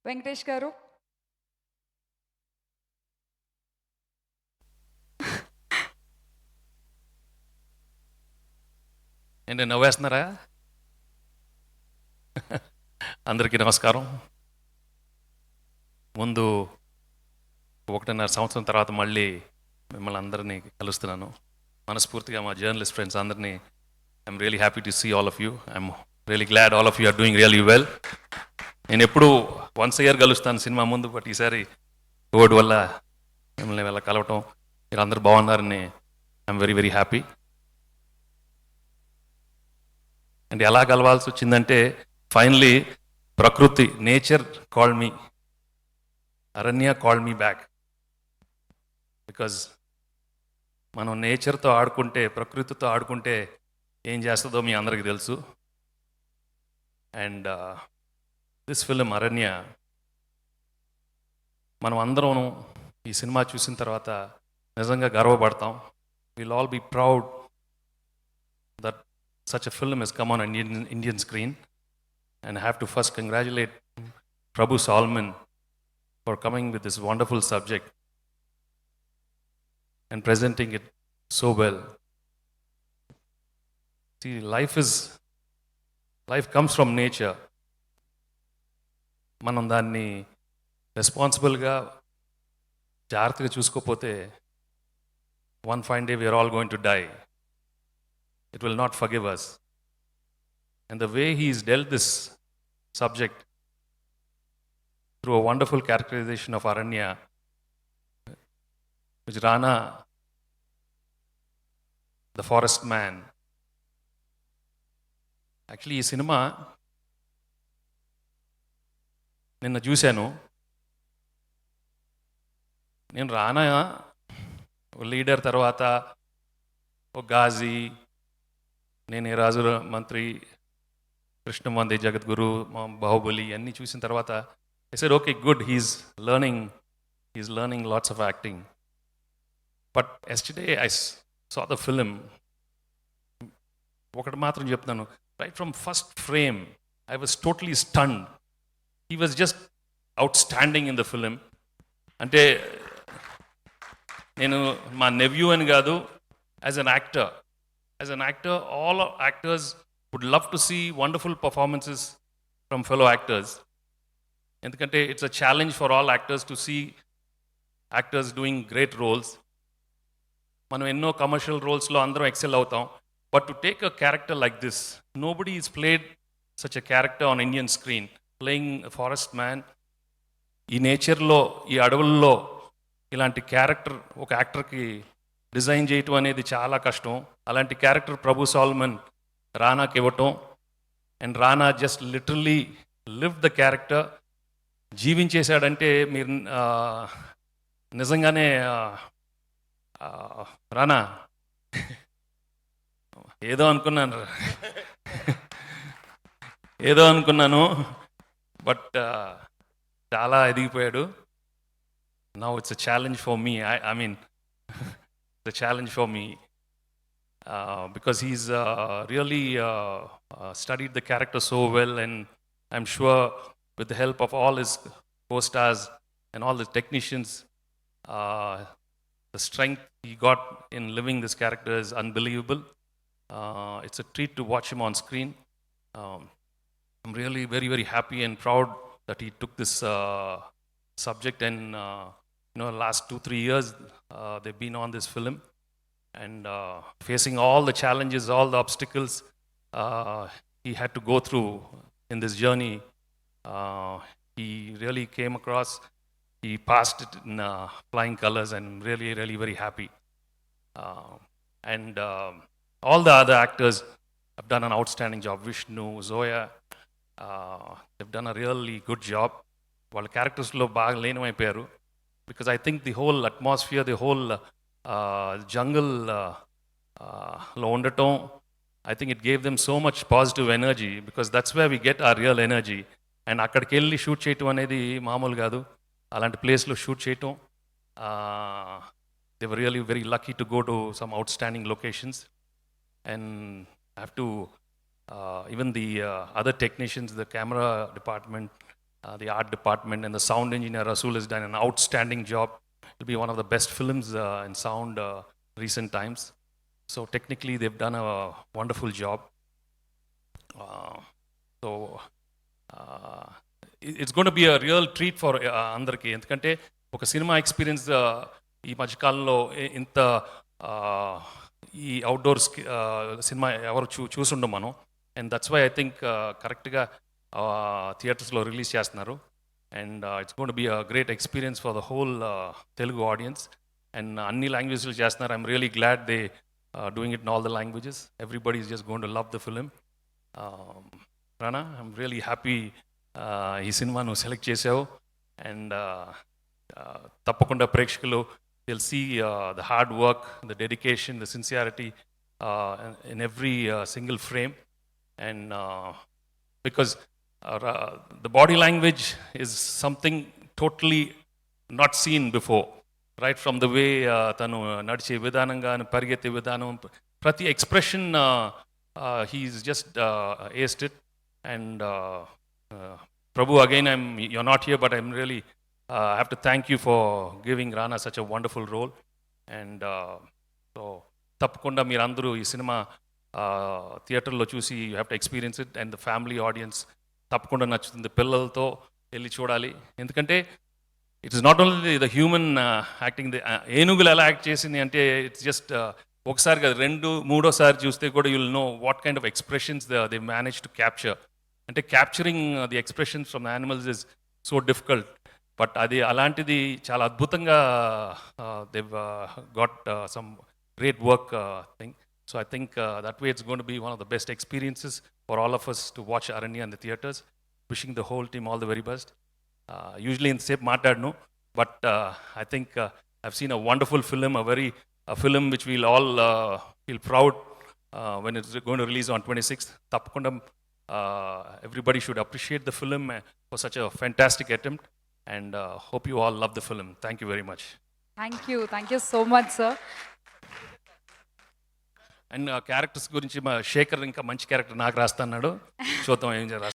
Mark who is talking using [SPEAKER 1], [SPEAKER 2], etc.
[SPEAKER 1] వెంకటేష్ గారు.
[SPEAKER 2] ఏంటి నవ్వేస్తున్నారా? అందరికీ నమస్కారం. ముందు 1.5 సంవత్సరం తర్వాత మళ్ళీ మిమ్మల్ని అందరినీ కలుస్తున్నాను. మనస్ఫూర్తిగా మా జర్నలిస్ట్ ఫ్రెండ్స్ అందరినీ I'm really happy to see all of you. I'm really glad all of you are doing really well. నేను ఎప్పుడు వన్స్ ఇయర్ కలుస్తాను సినిమా ముందు, బట్ ఈసారి కోవిడ్ వల్ల మిమ్మల్ని వెళ్ళ కలవటం, మీరు అందరు బాగున్నారని I'm very very happy. And ఎలా కలవాల్సి వచ్చిందంటే ఫైనలీ ప్రకృతి, నేచర్ కాల్డ్ మీ, అరణ్య కాల్డ్ మీ బ్యాక్. బికాజ్ మనం నేచర్తో ఆడుకుంటే, ప్రకృతితో ఆడుకుంటే ఏం చేస్తుందో మీ అందరికీ తెలుసు. అండ్ దిస్ ఫిలిం అరణ్య, మనం అందరం ఈ సినిమా చూసిన తర్వాత నిజంగా గర్వపడతాం. Will all be proud that such a film has come on an Indian screen, and I have to first congratulate Prabhu Solomon for coming with this wonderful subject and presenting it so well. See, life comes from nature. మనం దాన్ని రెస్పాన్సిబుల్గా జాగ్రత్తగా చూసుకోకపోతే one fine day we are all going to die. It will not forgive us. And the way he's dealt this subject through a wonderful characterization of Aranya, which Rana, the forest man. Actually, ఈ cinema నిన్న చూశాను. నేను రానా leader తర్వాత ఒక గాజీ, నేను ఈ రాజు మంత్రి, కృష్ణవందే జగద్గురు, బాహుబలి అన్నీ చూసిన తర్వాత I said okay good, he's learning lots of acting. But yesterday I saw the film. ఒకటి మాత్రం చెప్తాను, right from first frame I was totally stunned. He was just out standing in the film. అంటే నేను మా nephew అని కాదు, as an actor, all actors would love to see wonderful performances from fellow actors. ఎందుకంటే it's a challenge for all actors to see actors doing great roles. మనం ఎన్నో commercial రోల్స్లో అందరం XL అవుతాం, but to take a character like this, nobody is played such a character on Indian screen, playing forest man. ఈ నేచర్లో, ఈ అడవుల్లో ఇలాంటి character ఒక యాక్టర్కి డిజైన్ చేయటం అనేది చాలా కష్టం. అలాంటి క్యారెక్టర్ ప్రభు సాల్మన్ రానాకి ఇవ్వటం, and Rana just literally live the character, జీవించేశాడంటే మీరు నిజంగానే రానా ఏదో అనుకున్నాను బట్ చాలా ఎదిగిపోయాడు. Now it's a challenge for me. I mean the challenge for me, because he's really studied the character so well, and I'm sure with the help of all his co-stars and all the technicians, the strength he got in living this character is unbelievable. It's a treat to watch him on screen. I'm really very, very happy and proud that he took this subject, and last 2-3 years they've been on this film, and facing all the challenges, all the obstacles he had to go through in this journey, he really came across, he passed it in flying colors, and really, really very happy. And all the other actors have done an outstanding job. Vishnu, Zoya, they've done a really good job. వాళ్ళ క్యారెక్టర్స్లో బాగా లీనమైపోయారు. Because I think the whole atmosphere, the whole jungle lo undatam, I think it gave them so much positive energy, because that's where we get our real energy. And akkadiki elli shoot cheyatam anedi maamulu gaadu. Alanti place lo shoot cheyatam, they were really very lucky to go to some outstanding locations. And I have to even the other technicians, the camera department, the art department, and the sound engineer Rasool has done an outstanding job. It'll be one of the best films in sound recent times. So technically, they've done a wonderful job. So it's going to be a real treat for అందరికి, ఎందుకంటే ఒక cinema experience ఈ మధ్యకాలంలో ఇంత ఈ outdoors cinema ఎవరు చూసుండం మనం. And that's why I think కరెక్ట్గా థియేటర్స్లో రిలీజ్ చేస్తున్నారు. And it's going to be a great experience for the whole Telugu audience. And అన్ని లాంగ్వేజ్లు చేస్తున్నారు. I'm really glad they doing it in all the languages. Everybody is just going to love the film. Rana, I'm really happy ఈ cinema నువ్వు select చేసావు. And తప్పకుండా ప్రేక్షకులు they'll see the hard work, the dedication, the sincerity in every single frame. And because the body language is something totally not seen before, right from the way tanu nadiche vidananga anu parigette vidanam, prati expression he's just aced it. And Prabhu, again, you're not here, but I'm really I have to thank you for giving Rana such a wonderful role. And so తప్పకుండా మీరందరూ ఈ cinema థియేటర్లో చూసి you have to experience it. And the family audience తప్పకుండా నచ్చుతుంది. పిల్లలతో వెళ్ళి చూడాలి. ఎందుకంటే it is not only the human acting. ఏనుగులు ఎలా యాక్ట్ చేసింది అంటే ఇట్స్ జస్ట్ ఒకసారి కాదు, మూడోసారి చూస్తే కూడా you'll know what kind of expressions they manage to capture. అంటే capturing the expressions from the animals is so difficult. But అది అలాంటిది చాలా అద్భుతంగా they've got some great work thing. So I think that way it's going to be one of the best experiences for all of us to watch Aranya in the theaters. Wishing the whole team all the very best. Usually in Sep Matadnu, but I think I've seen a wonderful film, a film which we'll all feel proud when it's going to release on 26th. Tappakunda everybody should appreciate the film for such a fantastic attempt. And hope you all love the film. Thank you very much.
[SPEAKER 1] Thank you so much, sir.
[SPEAKER 2] And characters గురించి మా శేఖర్ ఇంకా మంచి character నాకు రాస్తాడు. చూద్దాం ఏం